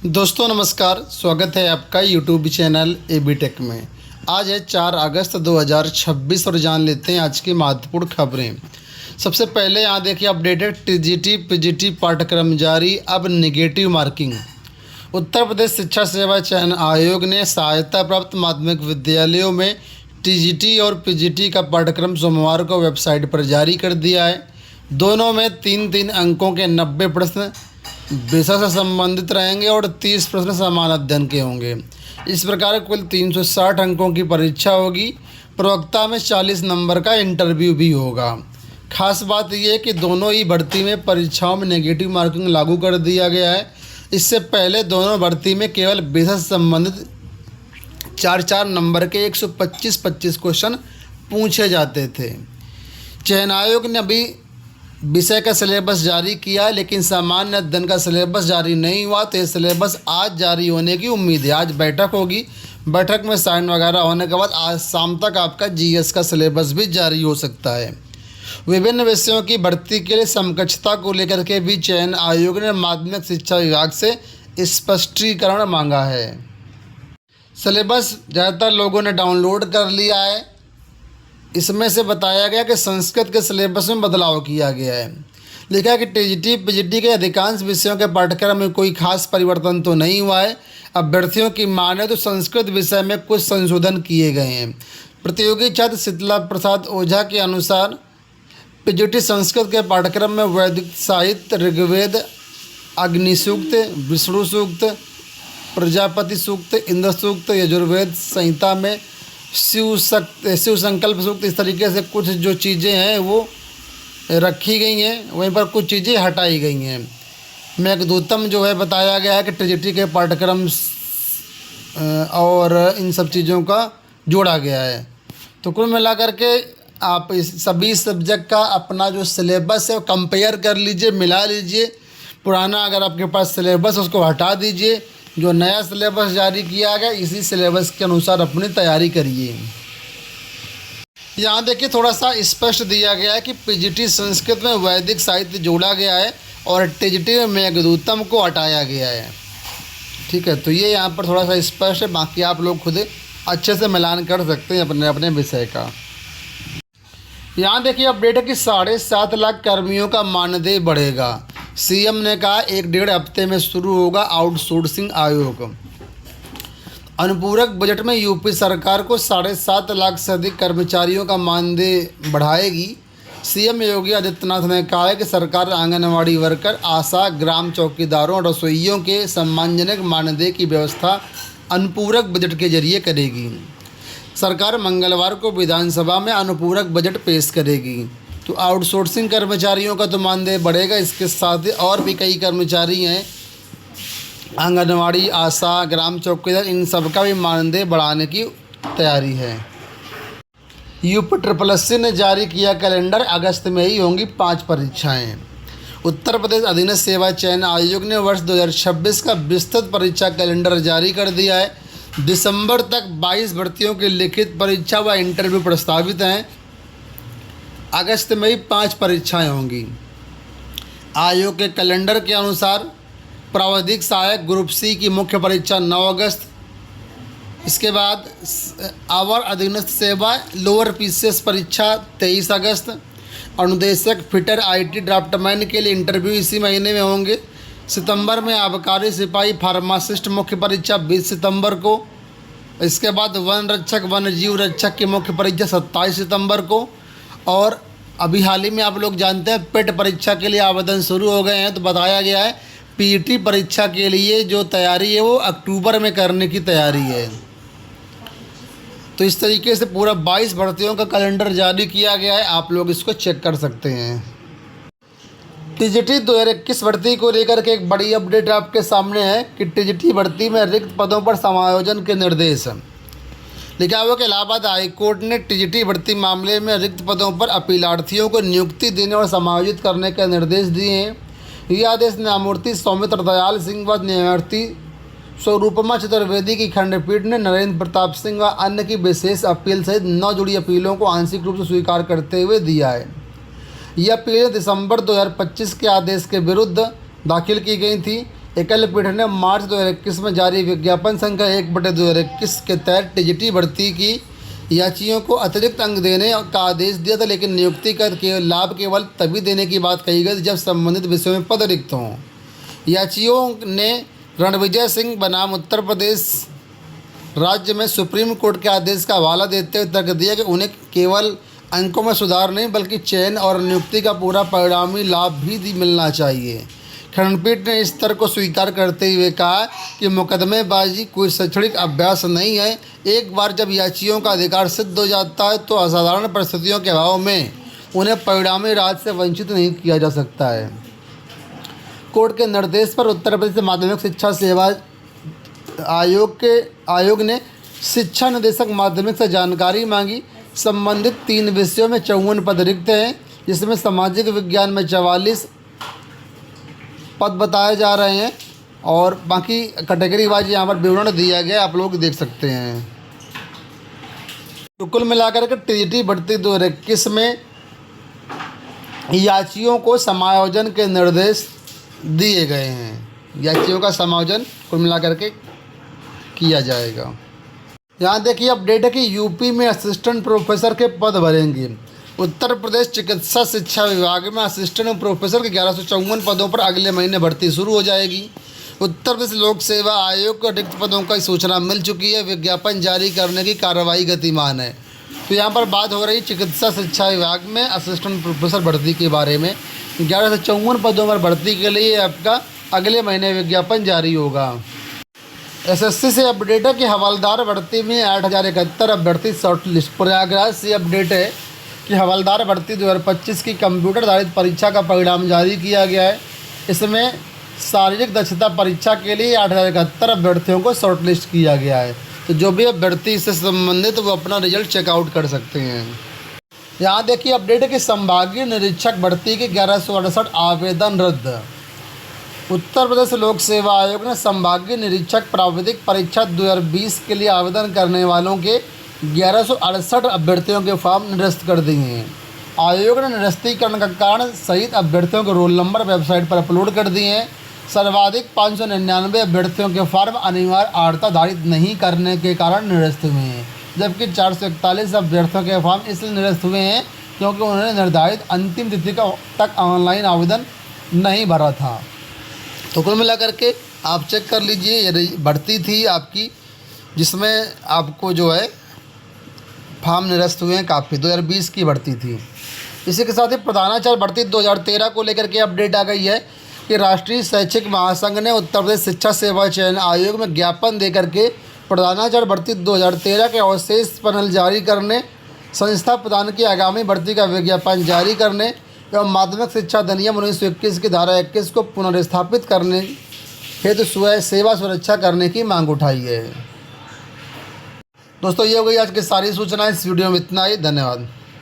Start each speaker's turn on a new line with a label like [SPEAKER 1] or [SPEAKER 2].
[SPEAKER 1] दोस्तों नमस्कार, स्वागत है आपका यूट्यूब चैनल एबी टेक में। आज है 4 अगस्त 2026 और जान लेते हैं आज की महत्वपूर्ण खबरें। सबसे पहले यहाँ देखिए अपडेटेड टीजीटी पीजीटी पाठ्यक्रम जारी, अब नेगेटिव मार्किंग। उत्तर प्रदेश शिक्षा सेवा चयन आयोग ने सहायता प्राप्त माध्यमिक विद्यालयों में टीजीटी और पीजीटी का पाठ्यक्रम सोमवार को वेबसाइट पर जारी कर दिया है। दोनों में 3-3 अंकों के 90 प्रश्न विषय से संबंधित रहेंगे और 30 प्रश्न समान अध्ययन के होंगे। इस प्रकार कुल 360 अंकों की परीक्षा होगी। प्रवक्ता में 40 नंबर का इंटरव्यू भी होगा। खास बात यह है कि दोनों ही भर्ती में परीक्षाओं में नेगेटिव मार्किंग लागू कर दिया गया है। इससे पहले दोनों भर्ती में केवल विषय से संबंधित 4-4 नंबर के 125-25 क्वेश्चन पूछे जाते थे। चयन आयोग ने अभी विषय का सिलेबस जारी किया, लेकिन सामान्य अध्ययन का सिलेबस जारी नहीं हुआ, तो ये सिलेबस आज जारी होने की उम्मीद है। आज बैठक होगी, बैठक में साइन वगैरह होने के बाद आज शाम तक आपका जीएस का सिलेबस भी जारी हो सकता है। विभिन्न विषयों की भर्ती के लिए समकक्षता को लेकर के भी चयन आयोग ने माध्यमिक शिक्षा विभाग से स्पष्टीकरण मांगा है। सिलेबस ज़्यादातर लोगों ने डाउनलोड कर लिया है। इसमें से बताया गया कि संस्कृत के सिलेबस में बदलाव किया गया है। लिखा है कि टीजीटी पीजीटी के अधिकांश विषयों के पाठ्यक्रम में कोई खास परिवर्तन तो नहीं हुआ है। अभ्यर्थियों की माने तो संस्कृत विषय में कुछ संशोधन किए गए हैं। प्रतियोगी छात्र शीतला प्रसाद ओझा के अनुसार पीजीटी संस्कृत के पाठ्यक्रम में वैदिक साहित्य, ऋग्वेद, अग्नि सूक्त, विष्णु सूक्त, प्रजापति सूक्त, इंद्र सूक्त, यजुर्वेद संहिता में शिव संकल्प सूक्त, इस तरीके से कुछ जो चीज़ें हैं वो रखी गई हैं, वहीं पर कुछ चीज़ें हटाई गई हैं। मेघदूतम जो है बताया गया है कि टीजीटी के पाठ्यक्रम और इन सब चीज़ों का जोड़ा गया है। तो कुल मिलाकर के आप इस सभी सब्जेक्ट का अपना जो सिलेबस है वो कंपेयर कर लीजिए, मिला लीजिए। पुराना अगर आपके पास सिलेबस उसको हटा दीजिए, जो नया सिलेबस जारी किया गया इसी सिलेबस के अनुसार अपनी तैयारी करिए। यहाँ देखिए थोड़ा सा स्पष्ट दिया गया है कि पीजीटी संस्कृत में वैदिक साहित्य जोड़ा गया है और टीजीटी में मेघदूतम को हटाया गया है। ठीक है, तो ये यहाँ पर थोड़ा सा स्पष्ट है। बाकी आप लोग खुद अच्छे से मिलान कर सकते हैं अपने अपने विषय का। यहाँ देखिए अपडेट है कि 7.5 लाख कर्मियों का मानदेय बढ़ेगा। सीएम ने कहा 1-1.5 हफ्ते में शुरू होगा आउटसोर्सिंग आयोग। अनुपूरक बजट में यूपी सरकार को 7.5 लाख से अधिक कर्मचारियों का मानदेय बढ़ाएगी। सीएम योगी आदित्यनाथ ने कहा है कि सरकार आंगनवाड़ी वर्कर, आशा, ग्राम चौकीदारों और रसोइयों के सम्मानजनक मानदेय की व्यवस्था अनुपूरक बजट के जरिए करेगी। सरकार मंगलवार को विधानसभा में अनुपूरक बजट पेश करेगी। तो आउटसोर्सिंग कर्मचारियों का तो मानदेय बढ़ेगा, इसके साथ ही और भी कई कर्मचारी हैं, आंगनवाड़ी, आशा, ग्राम चौकीदार, इन सब का भी मानदेय बढ़ाने की तैयारी है। यूपी ने जारी किया कैलेंडर, अगस्त में ही होंगी 5 परीक्षाएं। उत्तर प्रदेश अधीनस्थ सेवा चयन आयोग ने वर्ष 2026 का विस्तृत परीक्षा कैलेंडर जारी कर दिया है। दिसंबर तक 22 भर्तियों की लिखित परीक्षा व इंटरव्यू प्रस्तावित हैं। अगस्त में ही 5 परीक्षाएं होंगी। आयोग के कैलेंडर के अनुसार प्राविधिक सहायक ग्रुप सी की मुख्य परीक्षा 9 अगस्त, इसके बाद अवर अधीनस्थ सेवा लोअर पीसीएस परीक्षा 23 अगस्त, अनुदेशक फिटर आईटी ड्राफ्टमैन के लिए इंटरव्यू इसी महीने में होंगे। सितंबर में आबकारी सिपाही फार्मासिस्ट मुख्य परीक्षा 20 सितंबर को, इसके बाद वन रक्षक वन जीव रक्षक की मुख्य परीक्षा 27 सितंबर को, और अभी हाल ही में आप लोग जानते हैं पेट परीक्षा के लिए आवेदन शुरू हो गए हैं। तो बताया गया है पीईटी परीक्षा के लिए जो तैयारी है वो अक्टूबर में करने की तैयारी है। तो इस तरीके से पूरा 22 भर्तियों का कैलेंडर जारी किया गया है, आप लोग इसको चेक कर सकते हैं। टीजीटी 2021 भर्ती को लेकर के एक बड़ी अपडेट आपके सामने है कि टीजीटी भर्ती में रिक्त पदों पर समायोजन के निर्देश। लिखा हुआ कि इलाहाबाद हाईकोर्ट ने टीजीटी भर्ती मामले में रिक्त पदों पर अपीलार्थियों को नियुक्ति देने और समायोजित करने के निर्देश दिए हैं। यह आदेश न्यायमूर्ति सौमित्र दयाल सिंह व न्यायमूर्ति स्वरूपमा चतुर्वेदी की खंडपीठ ने नरेंद्र प्रताप सिंह व अन्य की विशेष अपील सहित 9 जुड़ी अपीलों को आंशिक रूप से स्वीकार करते हुए दिया है। यह अपील दिसंबर 2025 के आदेश के विरुद्ध दाखिल की गई थी। एकल पीठ ने मार्च 2021 में जारी विज्ञापन संख्या 1/2021 के तहत टीजीटी भर्ती की याचियों को अतिरिक्त अंक देने का आदेश दिया था, लेकिन नियुक्ति का लाभ केवल तभी देने की बात कही गई जब संबंधित विषयों में पद रिक्त हों। याचियों ने रणविजय सिंह बनाम उत्तर प्रदेश राज्य में सुप्रीम कोर्ट के आदेश का हवाला देते हुए तर्क दिया कि उन्हें केवल अंकों में सुधार नहीं बल्कि चयन और नियुक्ति का पूरा परिणामी लाभ भी मिलना चाहिए। खंडपीठ ने इस तर्क को स्वीकार करते हुए कहा कि मुकदमेबाजी कोई शैक्षणिक अभ्यास नहीं है। एक बार जब याचियों का अधिकार सिद्ध हो जाता है तो असाधारण परिस्थितियों के अभाव में उन्हें परिणामी राहत से वंचित नहीं किया जा सकता है। कोर्ट के निर्देश पर उत्तर प्रदेश माध्यमिक शिक्षा सेवा आयोग ने शिक्षा निदेशक माध्यमिक से जानकारी मांगी। संबंधित 3 विषयों में 54 पद रिक्त हैं, जिसमें सामाजिक विज्ञान में 44 पद बताए जा रहे हैं और बाकी कैटेगरी वाइज यहाँ पर विवरण दिया गया, आप लोग देख सकते हैं। तो कुल मिलाकर के टीजीटी भर्ती 2021 में याचियों को समायोजन के निर्देश दिए गए हैं। याचियों का समायोजन कुल मिलाकर के किया जाएगा। यहाँ देखिए अपडेट है कि यूपी में असिस्टेंट प्रोफेसर के पद भरेंगे। उत्तर प्रदेश चिकित्सा शिक्षा विभाग में असिस्टेंट प्रोफेसर के 1154 पदों पर अगले महीने भर्ती शुरू हो जाएगी। उत्तर प्रदेश लोक सेवा आयोग को रिक्त पदों की सूचना मिल चुकी है। विज्ञापन जारी करने की कार्रवाई गतिमान है। तो यहाँ पर बात हो रही चिकित्सा शिक्षा विभाग में असिस्टेंट प्रोफेसर भर्ती के बारे में। 1154 पदों पर भर्ती के लिए आपका अगले महीने विज्ञापन जारी होगा। एसएससी से अपडेट है कि हवलदार भर्ती में 8071 अभ्यर्थी शॉर्ट लिस्ट। प्रयागराज से अपडेट है कि हवलदार भर्ती 2025 की कंप्यूटर आधारित परीक्षा का परिणाम जारी किया गया है। इसमें शारीरिक दक्षता परीक्षा के लिए 8071 अभ्यर्थियों को शॉर्ट लिस्ट किया गया है। तो जो भी अभ्यर्थी इससे संबंधित वो अपना रिजल्ट चेकआउट कर सकते हैं। यहाँ देखिए अपडेट है कि संभागीय निरीक्षक भर्ती के 1168 आवेदन रद्द। उत्तर प्रदेश लोक सेवा आयोग ने संभागीय निरीक्षक प्राविधिक परीक्षा 2020 के लिए आवेदन करने वालों के 1168 अभ्यर्थियों के फॉर्म निरस्त कर दिए हैं। आयोग ने निरस्तीकरण का कारण सहित अभ्यर्थियों के रोल नंबर वेबसाइट पर अपलोड कर दिए हैं। सर्वाधिक 599 अभ्यर्थियों के फॉर्म अनिवार्य आर्हता धारित नहीं करने के कारण निरस्त हुए हैं, जबकि 441 अभ्यर्थियों के फॉर्म इसलिए निरस्त हुए हैं क्योंकि उन्होंने निर्धारित अंतिम तिथि तक ऑनलाइन आवेदन नहीं भरा था। तो कुल मिलाकर के आप चेक कर लीजिए, ये भर्ती थी आपकी जिसमें आपको जो है फॉर्म निरस्त हुए हैं काफ़ी। 2020 की भर्ती थी। इसी के साथ ही प्रधानाचार्य भर्ती 2013 को लेकर के अपडेट आ गई है कि राष्ट्रीय शैक्षिक महासंघ ने उत्तर प्रदेश शिक्षा सेवा चयन आयोग में ज्ञापन देकर के प्रधानाचार्य भर्ती 2013 के अवशेष पैनल जारी करने, संस्था प्रदान की आगामी भर्ती का विज्ञापन जारी करने एवं माध्यमिक शिक्षा अधिनियम 1921 की धारा 21 को पुनर्स्थापित करने हेतु सेवा सुरक्षा करने की मांग उठाई है। दोस्तों ये हो गई आज की सारी सूचनाएं। इस वीडियो में इतना ही। धन्यवाद।